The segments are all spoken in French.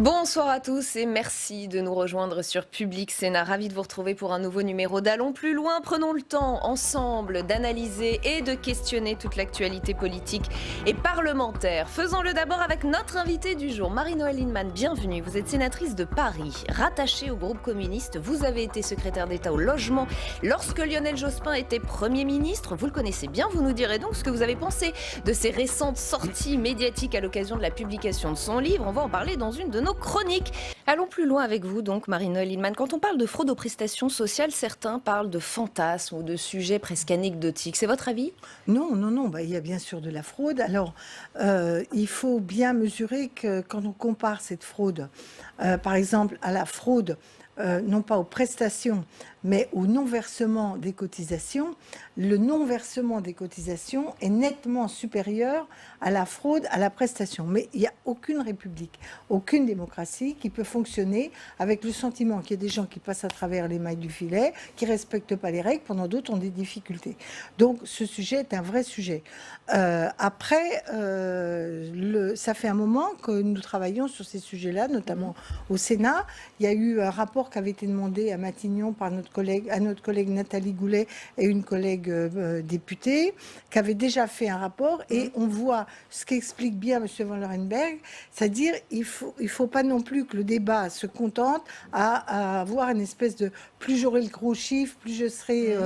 Bonsoir à tous et merci de nous rejoindre sur Public Sénat. Ravi de vous retrouver pour un nouveau numéro d'Allons plus loin. Prenons le temps ensemble d'analyser et de questionner toute l'actualité politique et parlementaire. Faisons-le d'abord avec notre invitée du jour, Marie-Noëlle Lienemann. Bienvenue. Vous êtes sénatrice de Paris, rattachée au groupe communiste. Vous avez été secrétaire d'État au logement lorsque Lionel Jospin était Premier ministre. Vous le connaissez bien. Vous nous direz donc ce que vous avez pensé de ces récentes sorties médiatiques à l'occasion de la publication de son livre. On va en parler dans une de nos chroniques. Allons plus loin avec vous donc, Marie-Noëlle Lienemann. Quand on parle de fraude aux prestations sociales, certains parlent de fantasmes ou de sujets presque anecdotiques. C'est votre avis ? Non, non, non, il y a bien sûr de la fraude. Alors, il faut bien mesurer que quand on compare cette fraude, par exemple, à la fraude, non pas aux prestations, mais au non-versement des cotisations, le non-versement des cotisations est nettement supérieur à la fraude à la prestation. Mais il n'y a aucune république, aucune démocratie qui peut fonctionner avec le sentiment qu'il y a des gens qui passent à travers les mailles du filet, qui ne respectent pas les règles, pendant d'autres ont des difficultés. Donc ce sujet est un vrai sujet. Après, ça fait un moment que nous travaillons sur ces sujets-là, notamment au Sénat. Il y a eu un rapport qui avait été demandé à Matignon par notre collègue Nathalie Goulet et une collègue députée, qui avait déjà fait un rapport, et on voit ce qu'explique bien M. Van Lerenbergh, c'est-à-dire il faut pas non plus que le débat se contente à avoir une espèce de plus j'aurai le gros chiffre, plus je serai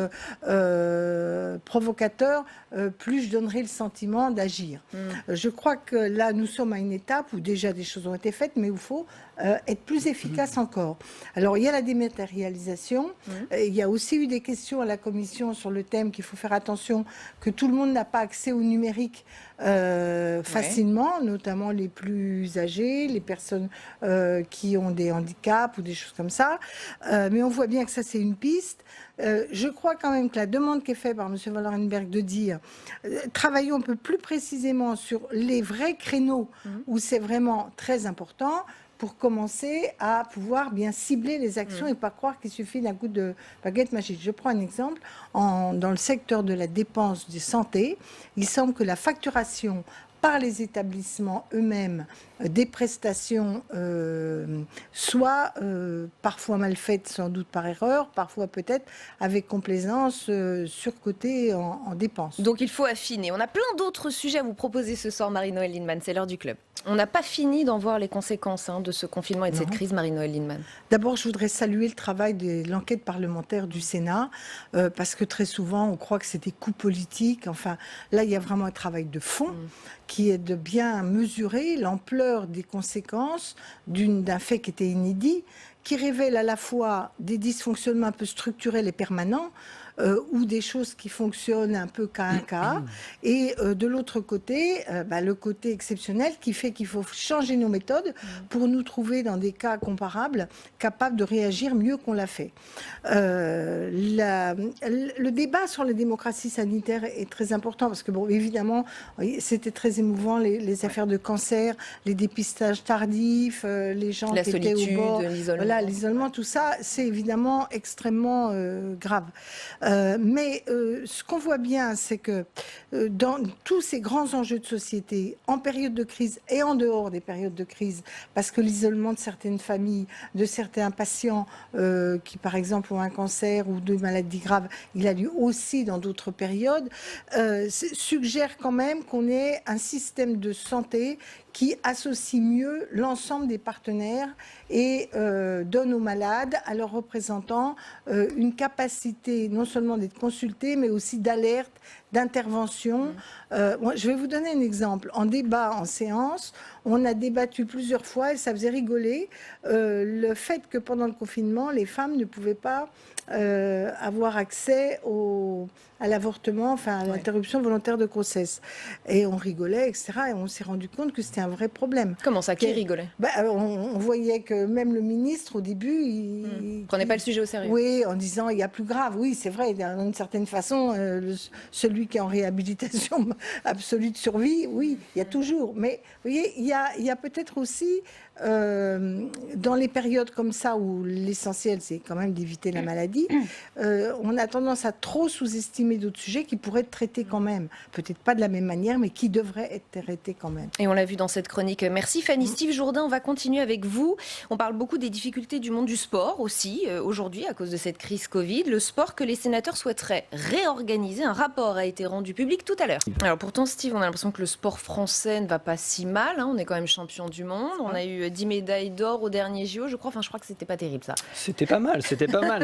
provocateur, plus je donnerai le sentiment d'agir. Je crois que là, nous sommes à une étape où déjà des choses ont été faites, mais où il faut être plus efficace encore. Alors, il y a la dématérialisation. Il y a aussi eu des questions à la Commission sur le thème qu'il faut faire attention que tout le monde n'a pas accès au numérique facilement, notamment les plus âgés, les personnes qui ont des handicaps ou des choses comme ça. Mais on voit bien que ça, c'est une piste. Je crois quand même que la demande qui est faite par M. Van Lerenbergh de dire travaillons un peu plus précisément sur les vrais créneaux où c'est vraiment très important, pour commencer à pouvoir bien cibler les actions et pas croire qu'il suffit d'un coup de baguette magique. Je prends un exemple. Dans le secteur de la dépense de santé, il semble que la facturation par les établissements eux-mêmes des prestations soit parfois mal faites, sans doute par erreur, parfois peut-être avec complaisance, surcotée en dépenses. Donc il faut affiner. On a plein d'autres sujets à vous proposer ce soir, Marie-Noëlle Lienemann. C'est l'heure du club. On n'a pas fini d'en voir les conséquences de ce confinement et de cette crise, Marie-Noëlle Lienemann. D'abord, je voudrais saluer le travail de l'enquête parlementaire du Sénat, parce que très souvent, on croit que c'est des coups politiques. Enfin, là, il y a vraiment un travail de fond qui est de bien mesurer l'ampleur des conséquences d'un fait qui était inédit, qui révèle à la fois des dysfonctionnements un peu structurels et permanents, ou des choses qui fonctionnent un peu cas à cas, et de l'autre côté, le côté exceptionnel qui fait qu'il faut changer nos méthodes pour nous trouver dans des cas comparables, capables de réagir mieux qu'on l'a fait. Le débat sur la démocratie sanitaire est très important parce que, bon, évidemment, c'était très émouvant, les affaires de cancer, les dépistages tardifs, les gens la qui solitude, étaient au bord, l'isolement. L'isolement, tout ça, c'est évidemment extrêmement grave. Mais ce qu'on voit bien, c'est que dans tous ces grands enjeux de société, en période de crise et en dehors des périodes de crise, parce que l'isolement de certaines familles, de certains patients qui, par exemple, ont un cancer ou des maladies graves, il a lieu aussi dans d'autres périodes, suggère quand même qu'on ait un système de santé qui associe mieux l'ensemble des partenaires et donne aux malades, à leurs représentants, une capacité non seulement d'être consultés, mais aussi d'alerte, d'intervention. Je vais vous donner un exemple. En débat, en séance, on a débattu plusieurs fois, et ça faisait rigoler, le fait que pendant le confinement, les femmes ne pouvaient pas avoir accès à l'avortement, enfin à l'interruption volontaire de grossesse. Et on rigolait, etc. Et on s'est rendu compte que c'était un vrai problème. Comment ça, qui rigolait ? On voyait que même le ministre, au début, il prenait pas le sujet au sérieux. Oui, en disant il y a plus grave. Oui, c'est vrai, d'une certaine façon, celui qui est en réhabilitation absolue de survie, oui, il y a toujours. Mais vous voyez, il y a peut-être aussi dans les périodes comme ça où l'essentiel c'est quand même d'éviter la maladie, on a tendance à trop sous-estimer d'autres sujets qui pourraient être traités quand même. Peut-être pas de la même manière, mais qui devraient être traités quand même. Et on l'a vu dans cette chronique. Merci Fanny. Steve Jourdain, on va continuer avec vous. On parle beaucoup des difficultés du monde du sport aussi. Aujourd'hui, à cause de cette crise Covid, le sport que les sénateurs souhaiteraient réorganiser. Un rapport a été rendu public tout à l'heure. Alors pourtant, Steve, on a l'impression que le sport français ne va pas si mal. On est quand même champion du monde. On a eu 10 médailles d'or au dernier JO, je crois. Enfin, je crois que c'était pas terrible, ça. C'était pas mal.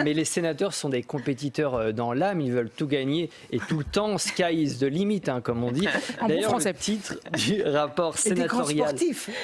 Mais les sénateurs sont des compétiteurs dans l'âme. Ils veulent tout gagner et tout le temps. Sky is the limit, comme on dit. D'ailleurs, le titre du rapport sénatorial.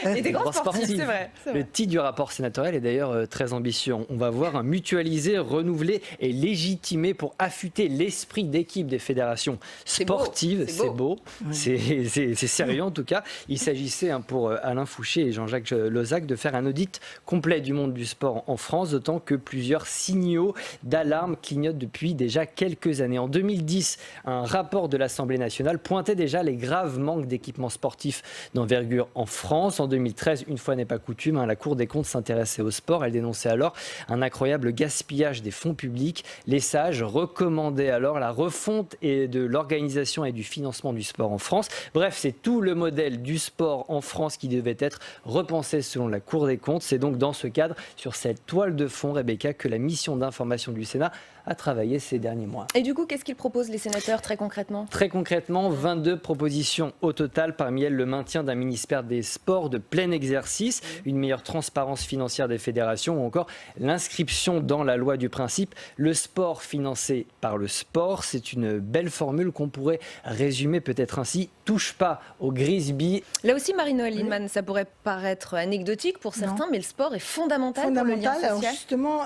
Et des grands sportifs, c'est vrai. Le titre du rapport sénatorial est d'ailleurs très ambitieux. On va voir mutualiser, renouveler et légitimer pour affûter l'esprit d'équipe des fédérations sportives. C'est beau. C'est sérieux en tout cas. Il s'agissait pour Alain Fouché et Jean-Jacques Lozach de faire un audit complet du monde du sport en France, d'autant que plusieurs signaux d'alarme clignotent depuis déjà quelques années. En 2010, un rapport de l'Assemblée nationale pointait déjà les graves manques d'équipements sportifs d'envergure en France. En 2013, une fois n'est pas coutume, la Cour des comptes s'intéressait au sport. Elle dénonçait alors un incroyable gaspillage des fonds publics. Les sages recommandaient alors la refonte de l'organisation et du financement du sport en France. Bref, c'est tout le modèle du sport en France qui devait être repensé selon la Cour des comptes. C'est donc dans ce cadre, sur cette toile de fond, Rebecca, que la mission d'information du Sénat a travaillé ces derniers mois. Et du coup, qu'est-ce qu'ils proposent les sénateurs très concrètement ? Très concrètement, 22 propositions au total. Parmi elles, le maintien d'un ministère des Sports de plein exercice, une meilleure transparence financière des fédérations ou encore l'inscription dans la loi du principe. Le sport financé par le sport, c'est une belle formule qu'on pourrait résumer peut-être ainsi. Touche pas au grisby. Là aussi, Marie-Noëlle Lienemann, ça pourrait paraître anecdotique pour certains, mais le sport est fondamental pour le lien social. Alors justement,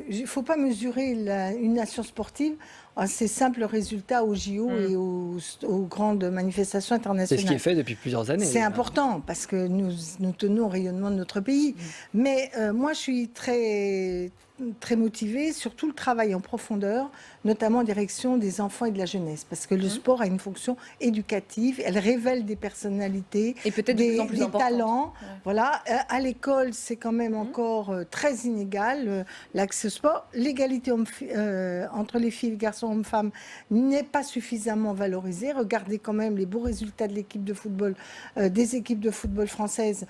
il ne faut pas mesurer une nation sportive à ses simples résultats aux JO et aux grandes manifestations internationales. C'est ce qui est fait depuis plusieurs années. C'est important parce que nous tenons au rayonnement de notre pays. Mais moi, je suis très motivée sur tout le travail en profondeur, notamment en direction des enfants et de la jeunesse, parce que le sport a une fonction éducative, elle révèle des personnalités, et peut-être des talents. Ouais. Voilà. À l'école, c'est quand même encore très inégal, l'accès au sport. L'égalité entre les filles, les garçons, hommes-femmes n'est pas suffisamment valorisée. Regardez quand même les beaux résultats de l'équipe de football, des équipes de football françaises.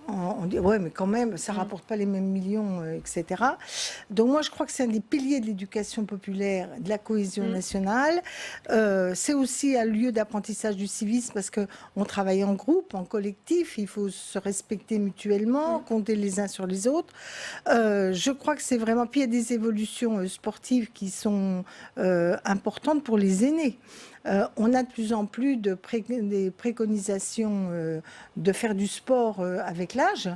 On dit, ouais, mais quand même, ça ne rapporte pas les mêmes millions, etc. Donc moi, je crois que c'est un des piliers de l'éducation populaire, de la cohésion nationale. C'est aussi un lieu d'apprentissage du civisme parce qu'on travaille en groupe, en collectif. Il faut se respecter mutuellement, compter les uns sur les autres. Je crois que c'est vraiment... Puis il y a des évolutions sportives qui sont importantes pour les aînés. On a de plus en plus des préconisations de faire du sport avec l'âge.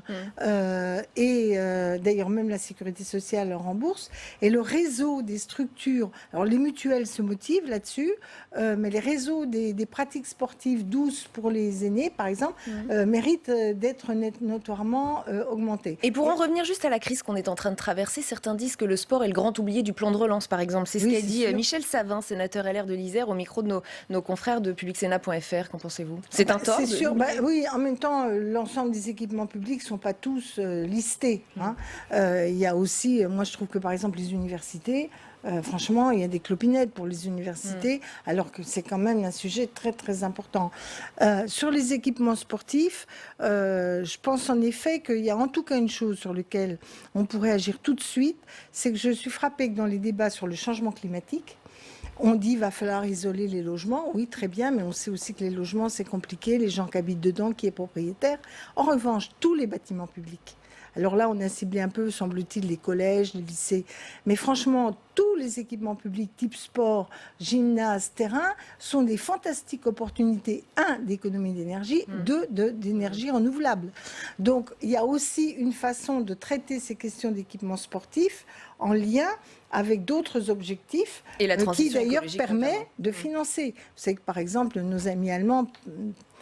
Et d'ailleurs, même la sécurité sociale rembourse. Et le réseau des structures, alors les mutuelles se motivent là-dessus, mais les réseaux des pratiques sportives douces pour les aînés, par exemple, méritent d'être notoirement augmentés. Et pour en revenir juste à la crise qu'on est en train de traverser, certains disent que le sport est le grand oublié du plan de relance, par exemple. C'est ce qu'a dit Michel Savin, sénateur LR de l'Isère, au micro de nos confrères de publicsénat.fr. Qu'en pensez-vous ? C'est un tort. C'est sûr. Oui, en même temps, l'ensemble des équipements publics ne sont pas tous listés. Il y a aussi, moi je trouve que par exemple les universités, franchement, il y a des clopinettes pour les universités, alors que c'est quand même un sujet très très important. Sur les équipements sportifs, je pense en effet qu'il y a en tout cas une chose sur laquelle on pourrait agir tout de suite, c'est que je suis frappée que dans les débats sur le changement climatique, on dit qu'il va falloir isoler les logements. Oui, très bien, mais on sait aussi que les logements, c'est compliqué, les gens qui habitent dedans, qui est propriétaire. En revanche, tous les bâtiments publics. Alors là, on a ciblé un peu, semble-t-il, les collèges, les lycées. Mais franchement, tous les équipements publics type sport, gymnase, terrain sont des fantastiques opportunités, d'économie d'énergie, d'énergie renouvelable. Donc, il y a aussi une façon de traiter ces questions d'équipements sportifs en lien avec d'autres objectifs qui d'ailleurs permet de financer. Vous savez que par exemple, nos amis allemands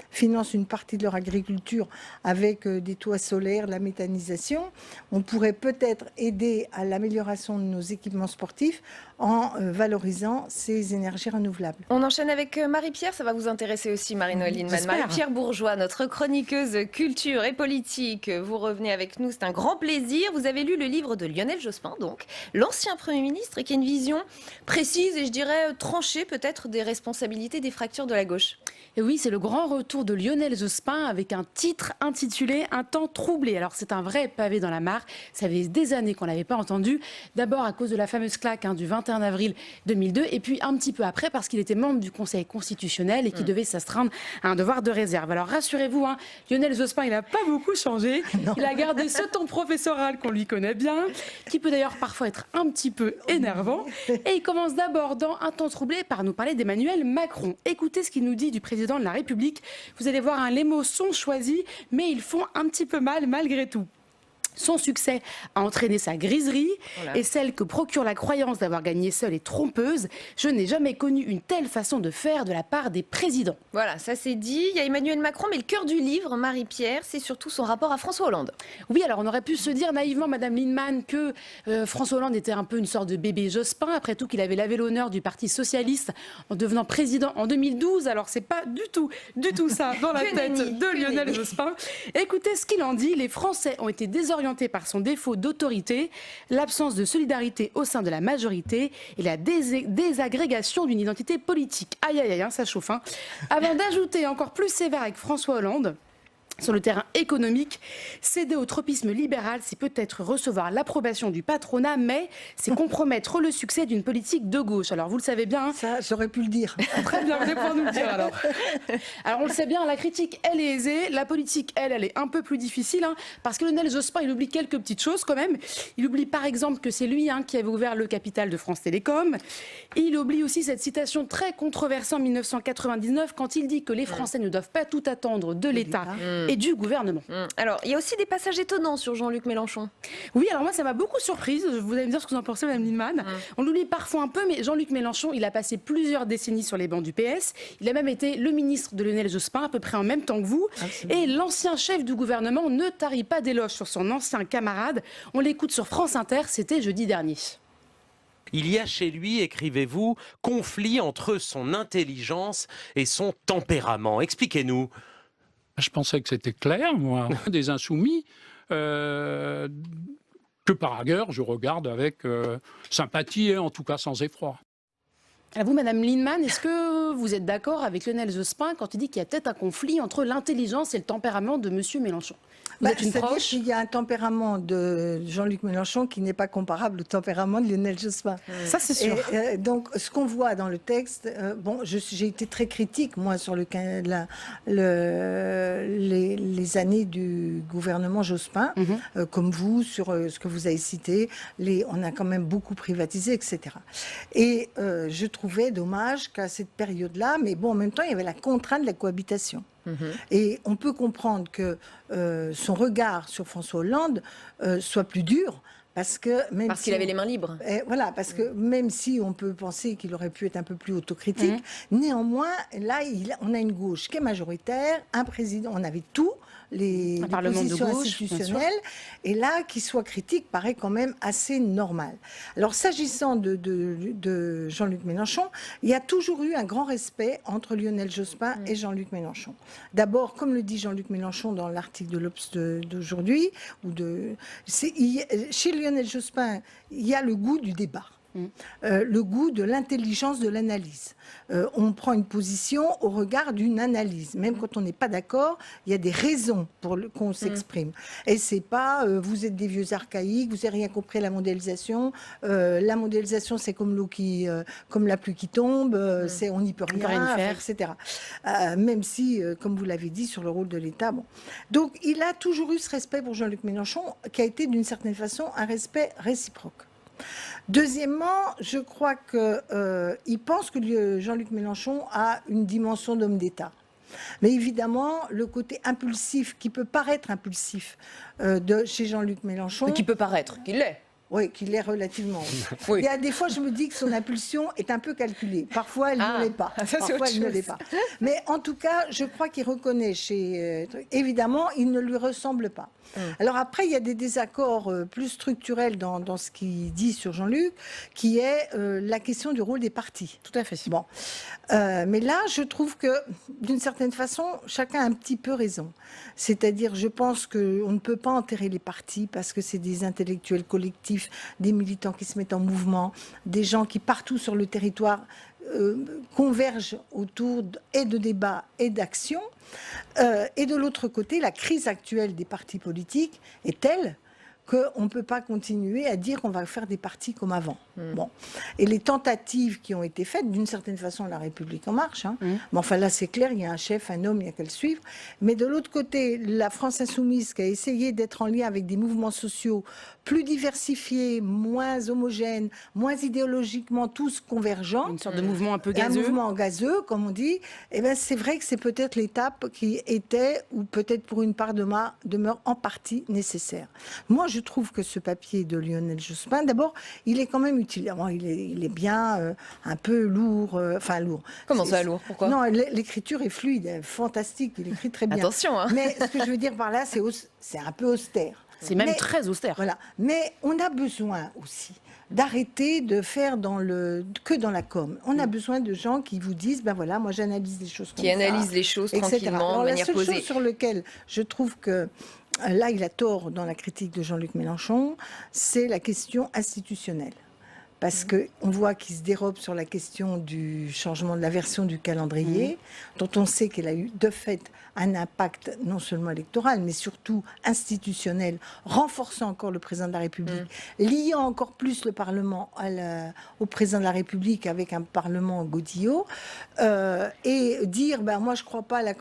financent une partie de leur agriculture avec des toits solaires, de la méthanisation. On pourrait peut-être aider à l'amélioration de nos équipements sportifs en valorisant ces énergies renouvelables. On enchaîne avec Marie-Pierre, ça va vous intéresser aussi, Marie-Noëlle Lienemann. Marie-Pierre Bourgeois, notre chroniqueuse culture et politique. Vous revenez avec nous, c'est un grand plaisir. Vous avez lu le livre de Lionel Jospin, donc, l'ancien Premier ministre, qui a une vision précise et je dirais tranchée peut-être des responsabilités des fractures de la gauche. Et oui, c'est le grand retour de Lionel Jospin avec un titre intitulé « Un temps troublé ». Alors c'est un vrai pavé dans la mare, ça fait des années qu'on ne l'avait pas entendu. D'abord à cause de la fameuse claque du 21 avril 2002 et puis un petit peu après parce qu'il était membre du Conseil constitutionnel et qu'il devait s'astreindre à un devoir de réserve. Alors rassurez-vous, Lionel Jospin, il n'a pas beaucoup changé. Il a gardé ce ton professoral qu'on lui connaît bien, qui peut d'ailleurs parfois être un petit peu énervant. Et il commence d'abord dans Un temps troublé par nous parler d'Emmanuel Macron. Écoutez ce qu'il nous dit du président de la République. Vous allez voir, les mots sont choisis, mais ils font un petit peu mal malgré tout. Son succès a entraîné sa griserie et celle que procure la croyance d'avoir gagné seule est trompeuse. Je n'ai jamais connu une telle façon de faire de la part des présidents. Voilà, ça c'est dit. Il y a Emmanuel Macron, mais le cœur du livre, Marie-Pierre, c'est surtout son rapport à François Hollande. Oui, alors on aurait pu se dire naïvement, Madame Lienemann, que François Hollande était un peu une sorte de bébé Jospin, après tout qu'il avait lavé l'honneur du Parti socialiste en devenant président en 2012. Alors c'est pas du tout ça dans la tête de Lionel Jospin. Écoutez ce qu'il en dit. Les Français ont été désorientés par son défaut d'autorité, l'absence de solidarité au sein de la majorité et la désagrégation d'une identité politique. Aïe, aïe, aïe, ça chauffe. Avant d'ajouter encore plus sévère avec François Hollande, sur le terrain économique, céder au tropisme libéral, c'est peut-être recevoir l'approbation du patronat, mais c'est compromettre le succès d'une politique de gauche. Alors vous le savez bien. Ça, j'aurais pu le dire. Très bien, vous allez pouvoir nous le dire alors. Alors on le sait bien, la critique, elle est aisée. La politique, elle est un peu plus difficile, parce que Lionel Jospin, il oublie quelques petites choses quand même. Il oublie par exemple que c'est lui qui avait ouvert le capital de France Télécom. Et il oublie aussi cette citation très controversée en 1999 quand il dit que les Français ne doivent pas tout attendre de l'État et du gouvernement. Alors, il y a aussi des passages étonnants sur Jean-Luc Mélenchon. Oui, alors moi, ça m'a beaucoup surprise. Vous allez me dire ce que vous en pensez, Mme Lienemann. On l'oublie parfois un peu, mais Jean-Luc Mélenchon, il a passé plusieurs décennies sur les bancs du PS. Il a même été le ministre de Lionel Jospin, à peu près en même temps que vous. Absolument. Et l'ancien chef du gouvernement ne tarit pas d'éloges sur son ancien camarade. On l'écoute sur France Inter, c'était jeudi dernier. Il y a chez lui, écrivez-vous, conflit entre son intelligence et son tempérament. Expliquez-nous. Je pensais que c'était clair, moi, des insoumis, que par ailleurs je regarde avec sympathie et en tout cas sans effroi. À vous, Madame Lienemann, est-ce que vous êtes d'accord avec Lionel Jospin quand il dit qu'il y a peut-être un conflit entre l'intelligence et le tempérament de Monsieur Mélenchon? C'est-à-dire qu'il y a un tempérament de Jean-Luc Mélenchon qui n'est pas comparable au tempérament de Lionel Jospin. Ça, c'est sûr. Et, donc, ce qu'on voit dans le texte, j'ai été très critique, moi, sur les années du gouvernement Jospin, comme vous, sur ce que vous avez cité. On a quand même beaucoup privatisé, etc. Et je trouvais dommage qu'à cette période-là, mais bon, en même temps, il y avait la contrainte de la cohabitation. Et on peut comprendre que son regard sur François Hollande soit plus dur. Parce qu'il avait les mains libres. Voilà, parce que même si on peut penser qu'il aurait pu être un peu plus autocritique, néanmoins, là, on a une gauche qui est majoritaire, un président, on avait tout, les positions institutionnelles, et là, qu'il soit critique paraît quand même assez normal. Alors, s'agissant de Jean-Luc Mélenchon, il y a toujours eu un grand respect entre Lionel Jospin et Jean-Luc Mélenchon. D'abord, comme le dit Jean-Luc Mélenchon dans l'article de l'Obs d'aujourd'hui, chez Lionel Jospin, il y a le goût du débat. Le goût de l'intelligence de l'analyse. On prend une position au regard d'une analyse. Même quand on n'est pas d'accord, il y a des raisons pour qu'on s'exprime. Et c'est pas vous êtes des vieux archaïques, vous n'avez rien compris à la mondialisation. La mondialisation, c'est comme l'eau comme la pluie qui tombe, on n'y peut rien faire, etc. Même si, comme vous l'avez dit, sur le rôle de l'État. Bon. Donc, il a toujours eu ce respect pour Jean-Luc Mélenchon, qui a été d'une certaine façon un respect réciproque. Deuxièmement, je crois qu'il pense que Jean-Luc Mélenchon a une dimension d'homme d'État. Mais évidemment, le côté impulsif, qui peut paraître impulsif chez Jean-Luc Mélenchon... Mais qui peut paraître, qu'il l'est. Oui, qu'il est relativement haut. Oui. Il y a des fois, je me dis que son impulsion est un peu calculée. Parfois, elle ne l'est pas. Parfois, elle ne l'est pas. Mais en tout cas, je crois qu'il reconnaît chez... évidemment, il ne lui ressemble pas. Alors après, il y a des désaccords plus structurels dans ce qu'il dit sur Jean-Luc, qui est la question du rôle des partis. Tout à fait. Bon. Mais là, je trouve que, d'une certaine façon, chacun a un petit peu raison. C'est-à-dire, je pense qu'on ne peut pas enterrer les partis parce que c'est des intellectuels collectifs, des militants qui se mettent en mouvement, des gens qui, partout sur le territoire, convergent autour et de débats et d'actions. Et de l'autre côté, la crise actuelle des partis politiques est telle qu'on ne peut pas continuer à dire qu'on va faire des partis comme avant. Bon. Et les tentatives qui ont été faites, d'une certaine façon, La République en marche. Mais enfin là, c'est clair, il y a un chef, un homme, il n'y a qu'à le suivre. Mais de l'autre côté, la France insoumise qui a essayé d'être en lien avec des mouvements sociaux plus diversifiés, moins homogènes, moins idéologiquement tous convergents. Une sorte de mouvement un peu gazeux. Un mouvement gazeux, comme on dit. Eh bien, c'est vrai que c'est peut-être l'étape qui était, ou peut-être pour une part demeure en partie nécessaire. Moi, je trouve que ce papier de Lionel Jospin, d'abord, il est quand même utile. Bon, il est bien un peu lourd. Enfin, lourd. Comment ça, lourd? Pourquoi? Non, l'écriture est fluide, fantastique. Il écrit très bien. Attention, hein. Mais ce que je veux dire par là, c'est un peu austère. C'est même très austère. Voilà. Mais on a besoin aussi d'arrêter de faire que dans la com. On a besoin de gens qui vous disent, ben voilà, moi j'analyse les choses comme ça. Qui analysent les choses etc. tranquillement, Alors, de manière posée. La seule chose sur laquelle je trouve que là, il a tort dans la critique de Jean-Luc Mélenchon, c'est la question institutionnelle. Parce qu'on voit qu'il se dérobe sur la question du changement de la version du calendrier, dont on sait qu'elle a eu de fait un impact non seulement électoral, mais surtout institutionnel, renforçant encore le président de la République, liant encore plus le Parlement au président de la République avec un Parlement godillot, et dire, ben, moi je ne crois pas à la...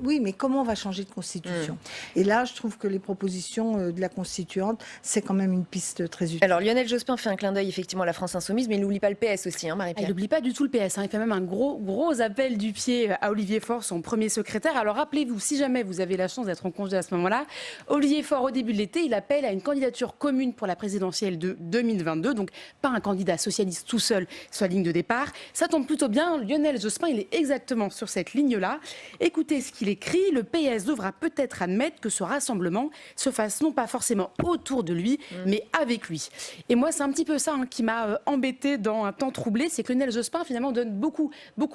Oui, mais comment on va changer de constitution? Et là, je trouve que les propositions de la constituante, c'est quand même une piste très utile. Alors Lionel Jospin fait un clin d'œil effectivement à la France insoumise, mais il n'oublie pas le PS aussi, hein, Marie-Pierre. Il n'oublie pas du tout le PS. Il fait même un gros appel du pied à Olivier Faure, son premier secrétaire. Alors rappelez-vous, si jamais vous avez la chance d'être en congé à ce moment-là, Olivier Faure, au début de l'été, il appelle à une candidature commune pour la présidentielle de 2022. Donc pas un candidat socialiste tout seul sur la ligne de départ. Ça tombe plutôt bien. Lionel Jospin, il est exactement sur cette ligne-là. Écoutez ce qu'il écrit. Le PS devra peut-être admettre que ce rassemblement se fasse non pas forcément autour de lui, mais avec lui. Et moi, c'est un petit peu ça qui m'a embêté dans un temps troublé, c'est que Lionel Jospin finalement donne beaucoup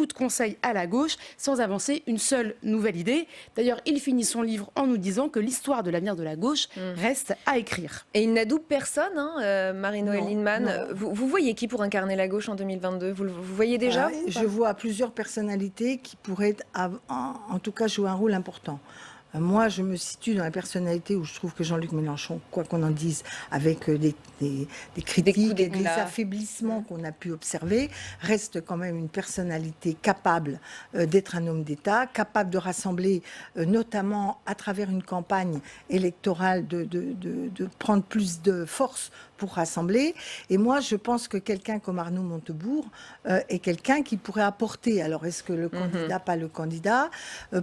de conseils à la gauche sans avancer une seule nouvelle idée. D'ailleurs, il finit son livre en nous disant que l'histoire de l'avenir de la gauche reste à écrire. Et il n'adoube personne, Marie-Noëlle Lienemann. Vous voyez qui pour incarner la gauche en 2022? Vous voyez déjà? Je vois plusieurs personnalités qui pourraient, en tout cas, jouer un rôle important. Moi, je me situe dans la personnalité où je trouve que Jean-Luc Mélenchon, quoi qu'on en dise, avec des critiques et des affaiblissements qu'on a pu observer, reste quand même une personnalité capable d'être un homme d'État, capable de rassembler, notamment à travers une campagne électorale, de prendre plus de force pour rassembler. Et moi, je pense que quelqu'un comme Arnaud Montebourg est quelqu'un qui pourrait apporter. Alors, est-ce que le candidat, pas le candidat?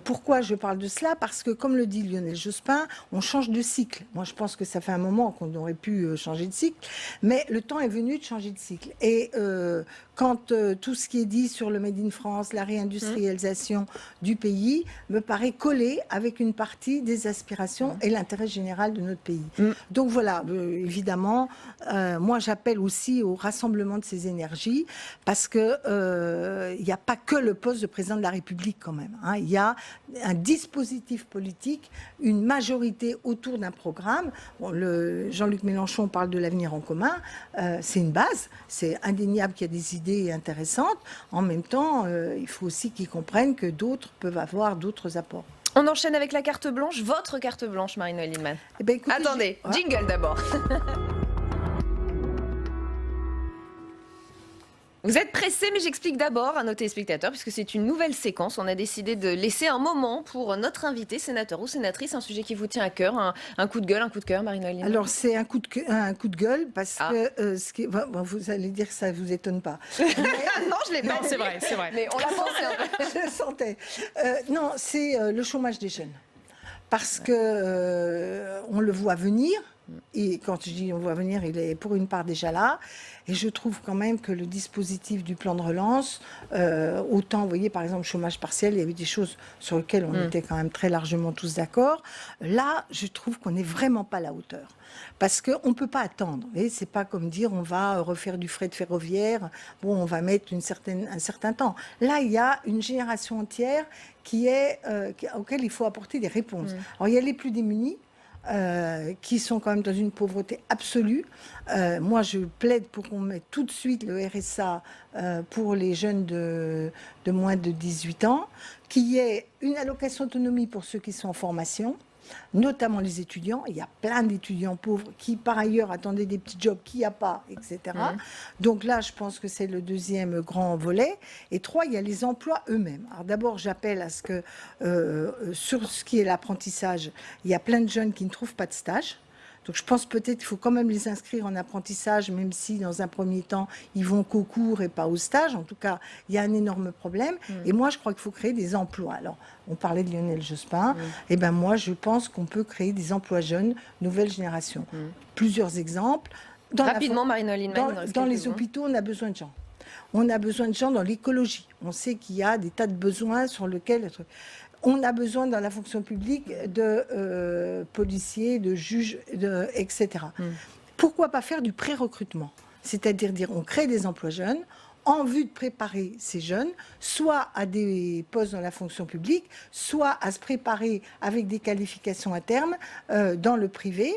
Pourquoi je parle de cela? Parce que, comme le dit Lionel Jospin, on change de cycle. Moi, je pense que ça fait un moment qu'on aurait pu changer de cycle, mais le temps est venu de changer de cycle. Et quand tout ce qui est dit sur le Made in France, la réindustrialisation du pays, me paraît coller avec une partie des aspirations et l'intérêt général de notre pays. Donc voilà, évidemment, moi j'appelle aussi au rassemblement de ces énergies, parce que il n'y a pas que le poste de président de la République quand même. Il y a un dispositif politique, une majorité autour d'un programme. Bon, Jean-Luc Mélenchon parle de l'avenir en commun, c'est une base, c'est indéniable qu'il y a des idées intéressantes. En même temps, il faut aussi qu'ils comprennent que d'autres peuvent avoir d'autres apports. On enchaîne avec la carte blanche, votre carte blanche, Marie-Noëlle Lienemann. Eh ben, écoutez, attendez, jingle d'abord. Vous êtes pressés, mais j'explique d'abord à nos téléspectateurs, puisque c'est une nouvelle séquence. On a décidé de laisser un moment pour notre invité, sénateur ou sénatrice, un sujet qui vous tient à cœur, un coup de gueule, un coup de cœur, Marie-Noëlle Lienemann. Alors, c'est un coup de gueule, parce que vous allez dire que ça ne vous étonne pas. Mais, non, je l'ai pas. Non, c'est vrai. Mais on l'a pensé un peu. Je le sentais. Non, c'est le chômage des jeunes. Parce que on le voit venir. Et quand je dis on voit venir, il est pour une part déjà là. Et je trouve quand même que le dispositif du plan de relance, autant, vous voyez, par exemple, chômage partiel, il y avait des choses sur lesquelles on était quand même très largement tous d'accord. Là, je trouve qu'on n'est vraiment pas à la hauteur. Parce qu'on ne peut pas attendre. C'est pas comme dire on va refaire du fret ferroviaire, bon, on va mettre un certain temps. Là, il y a une génération entière auquel il faut apporter des réponses. Alors, il y a les plus démunis, qui sont quand même dans une pauvreté absolue. Moi, je plaide pour qu'on mette tout de suite le RSA pour les jeunes de moins de 18 ans, qu'il y ait une allocation autonomie pour ceux qui sont en formation, notamment les étudiants. Il y a plein d'étudiants pauvres qui, par ailleurs, attendaient des petits jobs qu'il n'y a pas, etc. Donc là, je pense que c'est le deuxième grand volet. Et 3, il y a les emplois eux-mêmes. Alors d'abord, j'appelle à ce que, sur ce qui est l'apprentissage, il y a plein de jeunes qui ne trouvent pas de stage. Donc je pense peut-être qu'il faut quand même les inscrire en apprentissage, même si dans un premier temps, ils vont qu'au cours et pas au stage. En tout cas, il y a un énorme problème. Et moi, je crois qu'il faut créer des emplois. Alors, on parlait de Lionel Jospin. Et ben moi, je pense qu'on peut créer des emplois jeunes, nouvelle génération. Plusieurs exemples. Rapidement, Marie-Noëlle Lienemann, dans les hôpitaux, on a besoin de gens. On a besoin de gens dans l'écologie. On sait qu'il y a des tas de besoins sur lesquels... On a besoin dans la fonction publique de policiers, de juges, etc. Pourquoi pas faire du pré-recrutement ? C'est-à-dire on crée des emplois jeunes en vue de préparer ces jeunes, soit à des postes dans la fonction publique, soit à se préparer avec des qualifications à terme dans le privé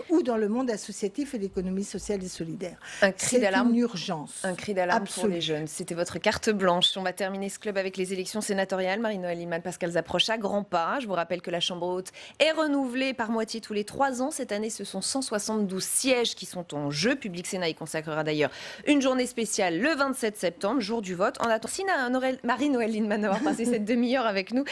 ou dans le monde associatif et l'économie sociale et solidaire. C'est une urgence. Un cri d'alarme pour les jeunes. C'était votre carte blanche. On va terminer ce club avec les élections sénatoriales. Marie-Noëlle Lienemann, Pascal approche à grands pas. Je vous rappelle que la Chambre haute est renouvelée par moitié tous les 3 ans. Cette année, ce sont 172 sièges qui sont en jeu. Public Sénat y consacrera d'ailleurs une journée spéciale le 27 septembre, jour du vote. En attendant, Marie-Noëlle Lienemann d'avoir passé cette demi-heure avec nous.